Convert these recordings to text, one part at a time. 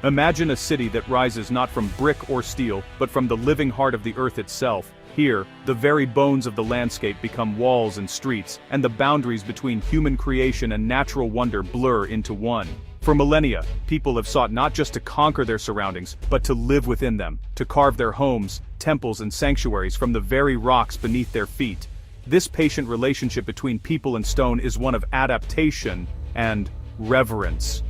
Imagine a city that rises not from brick or steel, but from the living heart of the earth itself. Here, the very bones of the landscape become walls and streets, and the boundaries between human creation and natural wonder blur into one. For millennia, people have sought not just to conquer their surroundings, but to live within them, to carve their homes, temples and sanctuaries from the very rocks beneath their feet. This patient relationship between people and stone is one of adaptation and reverence.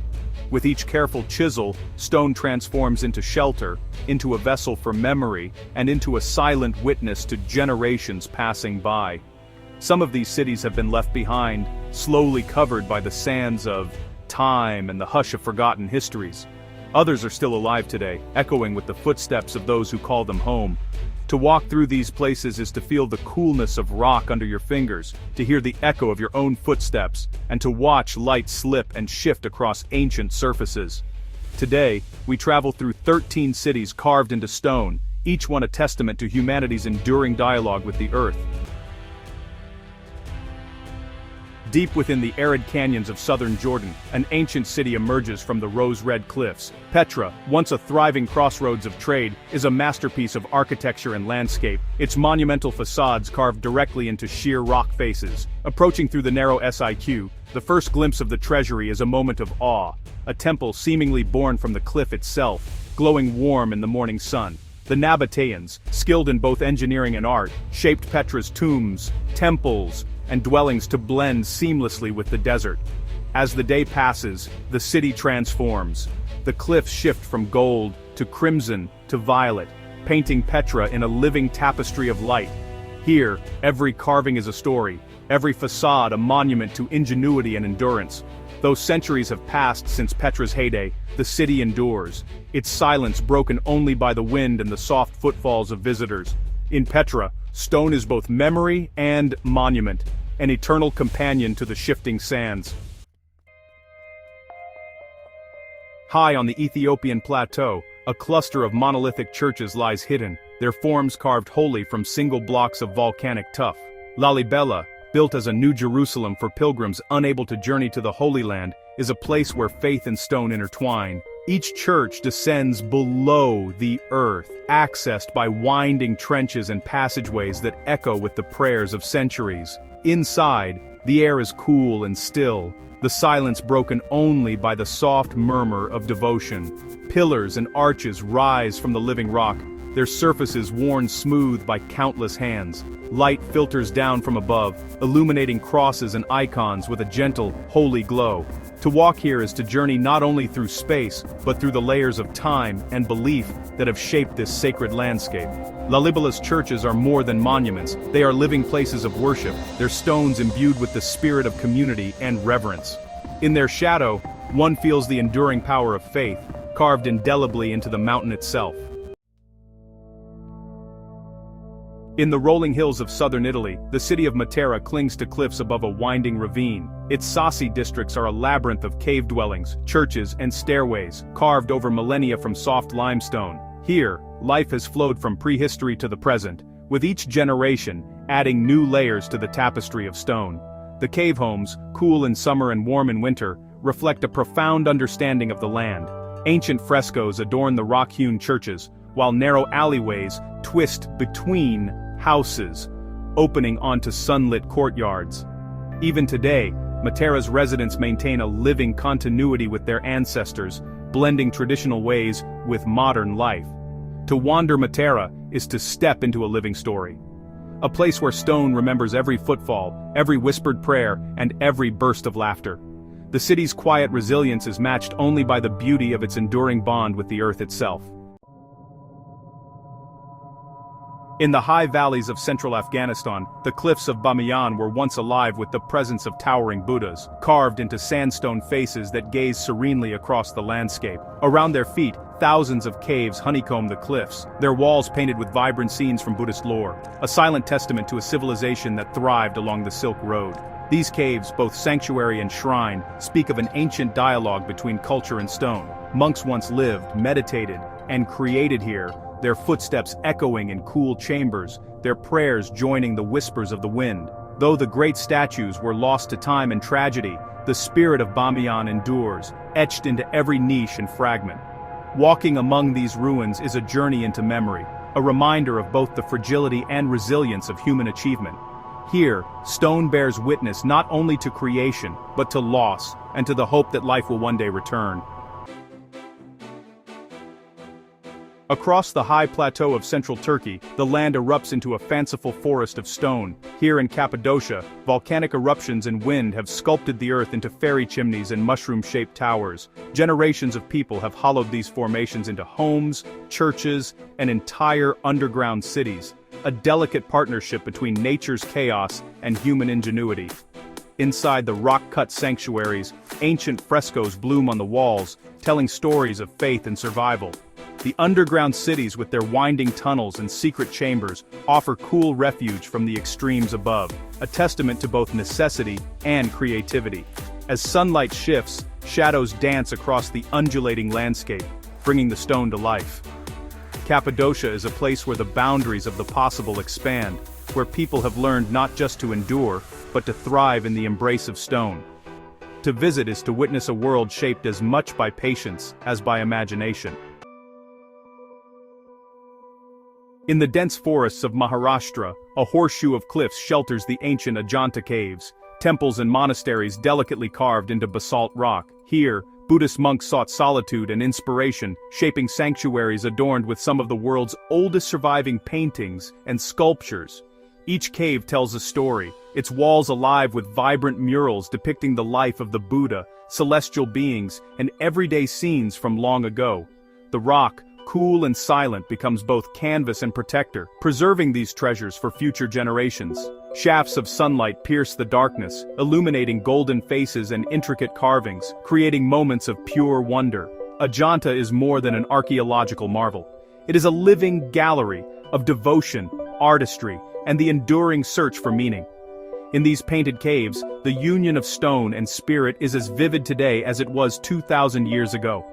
With each careful chisel, stone transforms into shelter, into a vessel for memory, and into a silent witness to generations passing by. Some of these cities have been left behind, slowly covered by the sands of time and the hush of forgotten histories. Others are still alive today, echoing with the footsteps of those who call them home. To walk through these places is to feel the coolness of rock under your fingers, to hear the echo of your own footsteps, and to watch light slip and shift across ancient surfaces. Today, we travel through 13 cities carved into stone, each one a testament to humanity's enduring dialogue with the earth. Deep within the arid canyons of southern Jordan, an ancient city emerges from the rose-red cliffs. Petra, once a thriving crossroads of trade, is a masterpiece of architecture and landscape, its monumental facades carved directly into sheer rock faces. Approaching through the narrow SIQ, the first glimpse of the treasury is a moment of awe, a temple seemingly born from the cliff itself, glowing warm in the morning sun. The Nabateans, skilled in both engineering and art, shaped Petra's tombs, temples, and dwellings to blend seamlessly with the desert. As the day passes, the city transforms. The cliffs shift from gold to crimson to violet, painting Petra in a living tapestry of light. Here, every carving is a story, every facade a monument to ingenuity and endurance. Though centuries have passed since Petra's heyday, the city endures, its silence broken only by the wind and the soft footfalls of visitors. In Petra, stone is both memory and monument, an eternal companion to the shifting sands. High on the Ethiopian plateau, a cluster of monolithic churches lies hidden, their forms carved wholly from single blocks of volcanic tuff. Lalibela, built as a New Jerusalem for pilgrims unable to journey to the Holy Land, is a place where faith and stone intertwine. Each church descends below the earth, accessed by winding trenches and passageways that echo with the prayers of centuries. Inside, the air is cool and still, the silence broken only by the soft murmur of devotion. Pillars and arches rise from the living rock, their surfaces worn smooth by countless hands. Light filters down from above, illuminating crosses and icons with a gentle, holy glow. To walk here is to journey not only through space, but through the layers of time and belief that have shaped this sacred landscape. Lalibela's churches are more than monuments, they are living places of worship, their stones imbued with the spirit of community and reverence. In their shadow, one feels the enduring power of faith, carved indelibly into the mountain itself. In the rolling hills of southern Italy, the city of Matera clings to cliffs above a winding ravine. Its Sassi districts are a labyrinth of cave dwellings, churches, and stairways, carved over millennia from soft limestone. Here, life has flowed from prehistory to the present, with each generation adding new layers to the tapestry of stone. The cave homes, cool in summer and warm in winter, reflect a profound understanding of the land. Ancient frescoes adorn the rock-hewn churches, while narrow alleyways twist between houses, opening onto sunlit courtyards. Even today, Matera's residents maintain a living continuity with their ancestors, blending traditional ways with modern life. To wander Matera is to step into a living story. A place where stone remembers every footfall, every whispered prayer, and every burst of laughter. The city's quiet resilience is matched only by the beauty of its enduring bond with the earth itself. In the high valleys of central Afghanistan, the cliffs of Bamiyan were once alive with the presence of towering Buddhas, carved into sandstone faces that gaze serenely across the landscape. Around their feet, thousands of caves honeycomb the cliffs, their walls painted with vibrant scenes from Buddhist lore, a silent testament to a civilization that thrived along the Silk Road. These caves, both sanctuary and shrine, speak of an ancient dialogue between culture and stone. Monks once lived, meditated, and created here, their footsteps echoing in cool chambers, their prayers joining the whispers of the wind. Though the great statues were lost to time and tragedy, the spirit of Bamiyan endures, etched into every niche and fragment. Walking among these ruins is a journey into memory, a reminder of both the fragility and resilience of human achievement. Here, stone bears witness not only to creation, but to loss, and to the hope that life will one day return. Across the high plateau of central Turkey, the land erupts into a fanciful forest of stone. Here in Cappadocia, volcanic eruptions and wind have sculpted the earth into fairy chimneys and mushroom-shaped towers. Generations of people have hollowed these formations into homes, churches, and entire underground cities, a delicate partnership between nature's chaos and human ingenuity. Inside the rock-cut sanctuaries, ancient frescoes bloom on the walls, telling stories of faith and survival. The underground cities with their winding tunnels and secret chambers offer cool refuge from the extremes above, a testament to both necessity and creativity. As sunlight shifts, shadows dance across the undulating landscape, bringing the stone to life. Cappadocia is a place where the boundaries of the possible expand, where people have learned not just to endure, but to thrive in the embrace of stone. To visit is to witness a world shaped as much by patience as by imagination. In the dense forests of Maharashtra, a horseshoe of cliffs shelters the ancient Ajanta caves, temples and monasteries delicately carved into basalt rock. Here, Buddhist monks sought solitude and inspiration, shaping sanctuaries adorned with some of the world's oldest surviving paintings and sculptures. Each cave tells a story, its walls alive with vibrant murals depicting the life of the Buddha, celestial beings, and everyday scenes from long ago. The rock, cool and silent, becomes both canvas and protector, preserving these treasures for future generations. Shafts of sunlight pierce the darkness, illuminating golden faces and intricate carvings, creating moments of pure wonder. Ajanta is more than an archaeological marvel. It is a living gallery of devotion, artistry, and the enduring search for meaning. In these painted caves, the union of stone and spirit is as vivid today as it was 2,000 years ago.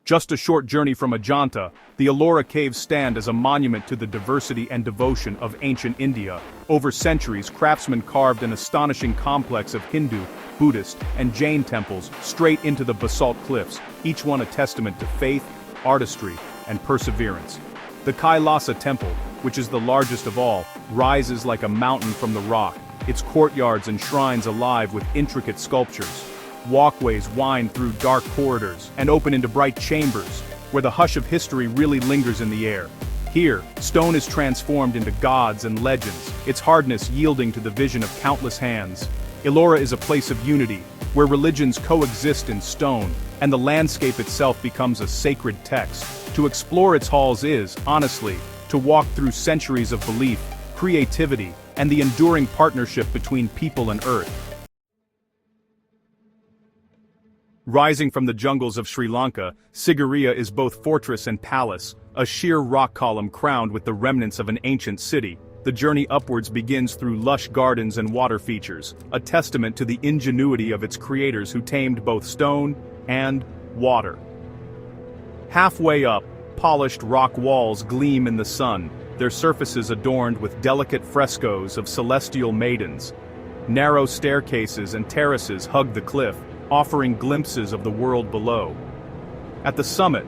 Just a short journey from Ajanta, the Ellora Caves stand as a monument to the diversity and devotion of ancient India. Over centuries, craftsmen carved an astonishing complex of Hindu, Buddhist, and Jain temples straight into the basalt cliffs, each one a testament to faith, artistry, and perseverance. The Kailasa Temple, which is the largest of all, rises like a mountain from the rock, its courtyards and shrines alive with intricate sculptures. Walkways wind through dark corridors and open into bright chambers, where the hush of history really lingers in the air. Here, stone is transformed into gods and legends, its hardness yielding to the vision of countless hands. Ellora is a place of unity, where religions coexist in stone, and the landscape itself becomes a sacred text. To explore its halls is, honestly, to walk through centuries of belief, creativity, and the enduring partnership between people and earth. Rising from the jungles of Sri Lanka, Sigiriya is both fortress and palace, a sheer rock column crowned with the remnants of an ancient city. The journey upwards begins through lush gardens and water features, a testament to the ingenuity of its creators who tamed both stone and water. Halfway up, polished rock walls gleam in the sun, their surfaces adorned with delicate frescoes of celestial maidens. Narrow staircases and terraces hug the cliff, offering glimpses of the world below. At the summit,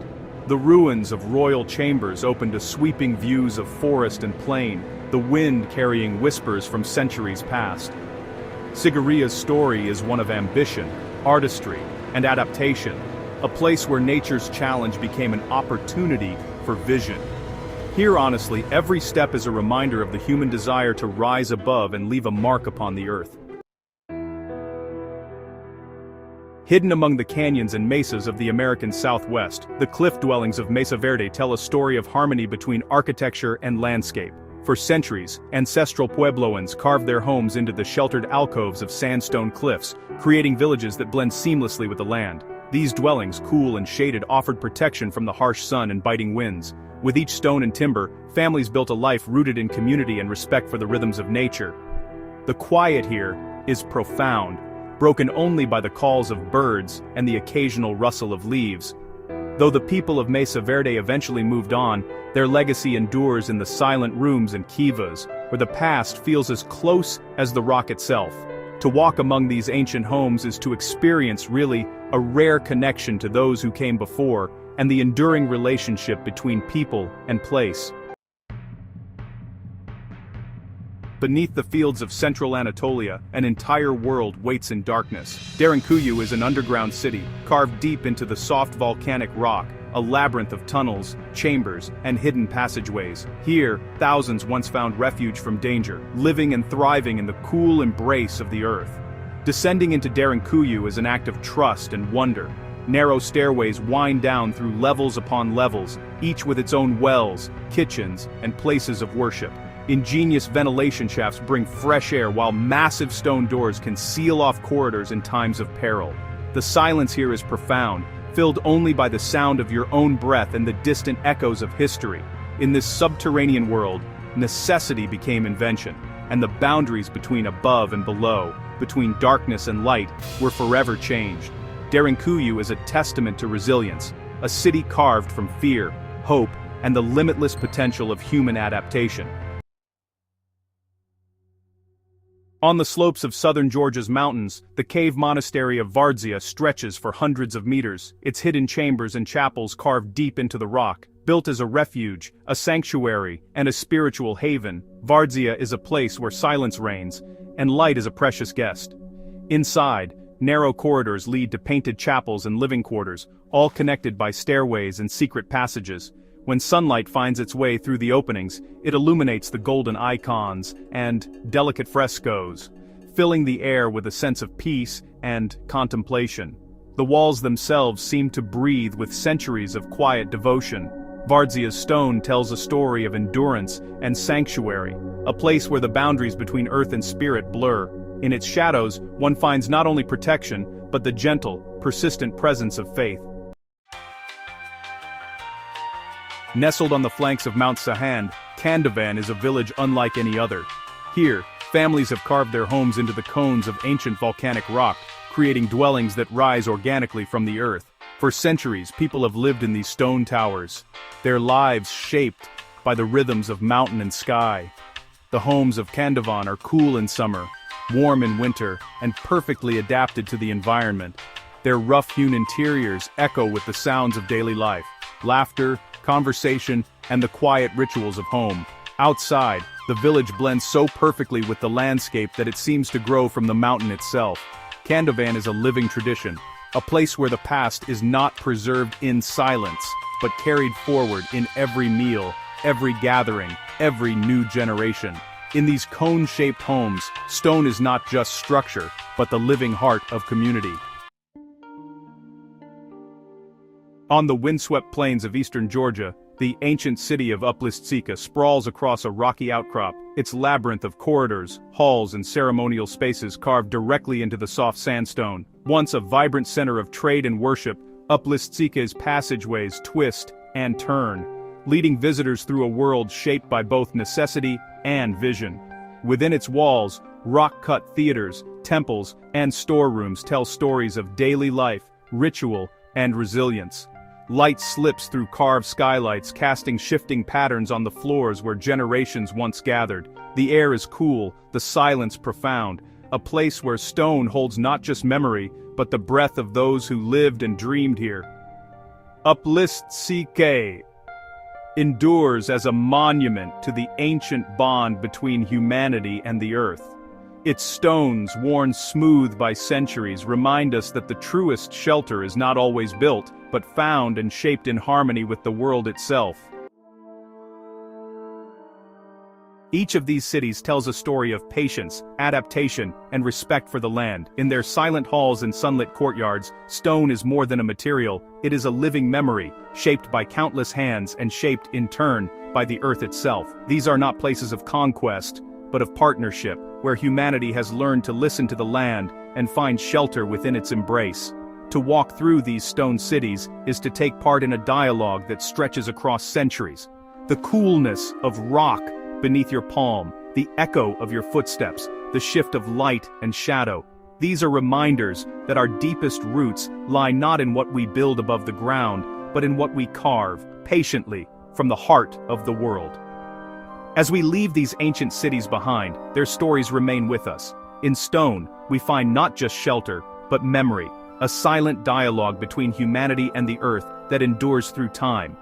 the ruins of royal chambers open to sweeping views of forest and plain, the wind carrying whispers from centuries past. Sigiriya's story is one of ambition, artistry, and adaptation, a place where nature's challenge became an opportunity for vision. Here, honestly, every step is a reminder of the human desire to rise above and leave a mark upon the earth. Hidden among the canyons and mesas of the American Southwest, the cliff dwellings of Mesa Verde tell a story of harmony between architecture and landscape. For centuries, ancestral Puebloans carved their homes into the sheltered alcoves of sandstone cliffs, creating villages that blend seamlessly with the land. These dwellings, cool and shaded, offered protection from the harsh sun and biting winds. With each stone and timber, families built a life rooted in community and respect for the rhythms of nature. The quiet here is profound, broken only by the calls of birds and the occasional rustle of leaves. Though the people of Mesa Verde eventually moved on, their legacy endures in the silent rooms and kivas, where the past feels as close as the rock itself. To walk among these ancient homes is to experience, really, a rare connection to those who came before, and the enduring relationship between people and place. Beneath the fields of central Anatolia, an entire world waits in darkness. Derinkuyu is an underground city, carved deep into the soft volcanic rock, a labyrinth of tunnels, chambers, and hidden passageways. Here, thousands once found refuge from danger, living and thriving in the cool embrace of the earth. Descending into Derinkuyu is an act of trust and wonder. Narrow stairways wind down through levels upon levels, each with its own wells, kitchens, and places of worship. Ingenious ventilation shafts bring fresh air while massive stone doors can seal off corridors in times of peril. The silence here is profound, filled only by the sound of your own breath and the distant echoes of history. In this subterranean world, necessity became invention, and the boundaries between above and below, between darkness and light, were forever changed. Derinkuyu is a testament to resilience, a city carved from fear, hope, and the limitless potential of human adaptation. On the slopes of southern Georgia's mountains, the cave monastery of Vardzia stretches for hundreds of meters, its hidden chambers and chapels carved deep into the rock. Built as a refuge, a sanctuary, and a spiritual haven, Vardzia is a place where silence reigns, and light is a precious guest. Inside, narrow corridors lead to painted chapels and living quarters, all connected by stairways and secret passages. When sunlight finds its way through the openings, it illuminates the golden icons and delicate frescoes, filling the air with a sense of peace and contemplation. The walls themselves seem to breathe with centuries of quiet devotion. Vardzia's stone tells a story of endurance and sanctuary, a place where the boundaries between earth and spirit blur. In its shadows, one finds not only protection, but the gentle, persistent presence of faith. Nestled on the flanks of Mount Sahand, Kandavan is a village unlike any other. Here, families have carved their homes into the cones of ancient volcanic rock, creating dwellings that rise organically from the earth. For centuries, people have lived in these stone towers, their lives shaped by the rhythms of mountain and sky. The homes of Kandavan are cool in summer, warm in winter, and perfectly adapted to the environment. Their rough-hewn interiors echo with the sounds of daily life, laughter, conversation, and the quiet rituals of home. Outside, the village blends so perfectly with the landscape that it seems to grow from the mountain itself. Kandavan is a living tradition, a place where the past is not preserved in silence, but carried forward in every meal, every gathering, every new generation. In these cone-shaped homes, stone is not just structure, but the living heart of community. On the windswept plains of eastern Georgia, the ancient city of Uplistsika sprawls across a rocky outcrop, its labyrinth of corridors, halls and ceremonial spaces carved directly into the soft sandstone. Once a vibrant center of trade and worship, Uplistsika's passageways twist and turn, leading visitors through a world shaped by both necessity and vision. Within its walls, rock-cut theaters, temples, and storerooms tell stories of daily life, ritual, and resilience. Light slips through carved skylights, casting shifting patterns on the floors where generations once gathered. The air is cool, the silence profound, a place where stone holds not just memory, but the breath of those who lived and dreamed here. Uplistsika endures as a monument to the ancient bond between humanity and the earth. Its stones, worn smooth by centuries, remind us that the truest shelter is not always built, but found and shaped in harmony with the world itself. Each of these cities tells a story of patience, adaptation, and respect for the land. In their silent halls and sunlit courtyards, stone is more than a material, it is a living memory, shaped by countless hands and shaped, in turn, by the earth itself. These are not places of conquest, but of partnership, where humanity has learned to listen to the land and find shelter within its embrace. To walk through these stone cities is to take part in a dialogue that stretches across centuries. The coolness of rock beneath your palm, the echo of your footsteps, the shift of light and shadow. These are reminders that our deepest roots lie not in what we build above the ground, but in what we carve, patiently, from the heart of the world. As we leave these ancient cities behind, their stories remain with us. In stone, we find not just shelter, but memory, a silent dialogue between humanity and the earth that endures through time.